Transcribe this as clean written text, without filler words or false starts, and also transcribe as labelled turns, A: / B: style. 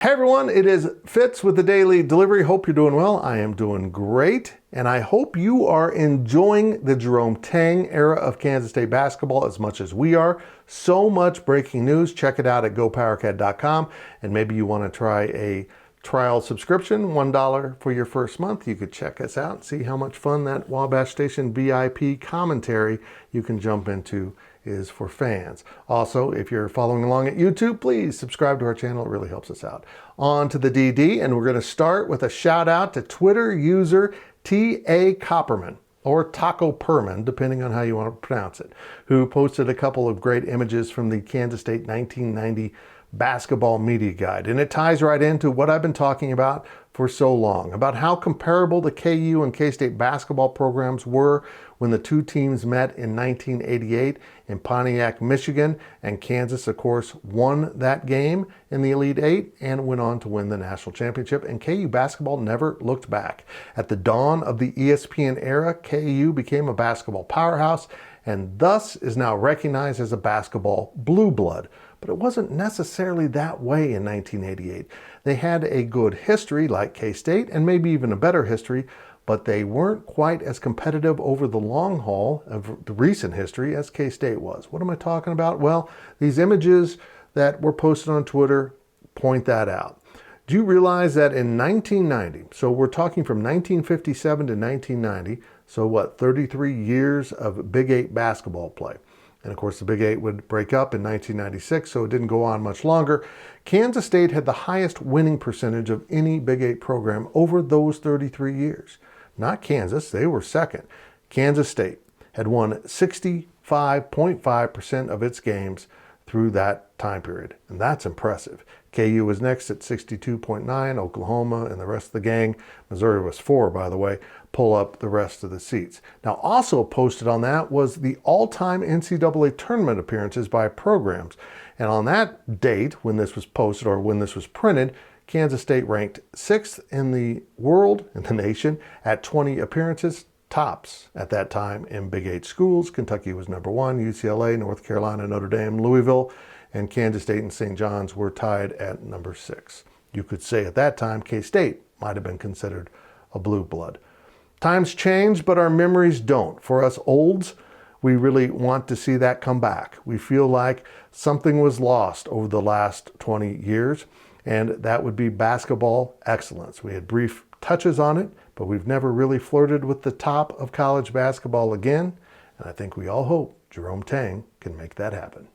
A: Hey everyone, it is Fitz with the Daily Delivery. Hope you're doing well. I am doing great, and I hope you are enjoying the Jerome Tang era of Kansas State basketball as much as we are. So much breaking news. Check it out at GoPowercat.com, and maybe you want to try a trial subscription, $1 for your first month. You could check us out and see how much fun that Wabash Station VIP commentary you can jump into is for fans. Also, if you're following along at YouTube, please subscribe to our channel. It really helps us out. On to the DD, and we're going to start with a shout out to Twitter user T.A. Copperman, or Taco Perman, depending on how you want to pronounce it, who posted a couple of great images from the Kansas State 1990 basketball media guide. And it ties right into what I've been talking about for so long, about how comparable the KU and K-State basketball programs were when the two teams met in 1988 in Pontiac, Michigan, and Kansas, of course, won that game in the Elite Eight and went on to win the national championship, and KU basketball never looked back. At the dawn of the ESPN era, KU became a basketball powerhouse and thus is now recognized as a basketball blue blood. But it wasn't necessarily that way in 1988. They had a good history like K-State and maybe even a better history, but they weren't quite as competitive over the long haul of the recent history as K-State was. What am I talking about? Well, these images that were posted on Twitter point that out. Do you realize that in 1990, so we're talking from 1957 to 1990, so what, 33 years of Big 8 basketball play. And of course, the Big 8 would break up in 1996, so it didn't go on much longer. Kansas State had the highest winning percentage of any Big 8 program over those 33 years. Not Kansas, they were second. Kansas State had won 65.5% of its games through that time period, and that's impressive. KU was next at 62.9, Oklahoma and the rest of the gang, Missouri was 4, by the way, pull up the rest of the seats. Now, also posted on that was the all-time NCAA tournament appearances by programs. And on that date, when this was posted or when this was printed, Kansas State ranked 6th in the world, in the nation, at 20 appearances, tops at that time in Big 8 schools. Kentucky was number 1, UCLA, North Carolina, Notre Dame, Louisville, and Kansas State and St. John's were tied at number 6. You could say at that time, K-State might have been considered a blue blood. Times change, but our memories don't. For us olds, we really want to see that come back. We feel like something was lost over the last 20 years, and that would be basketball excellence. We had brief touches on it, but we've never really flirted with the top of college basketball again, and I think we all hope Jerome Tang can make that happen.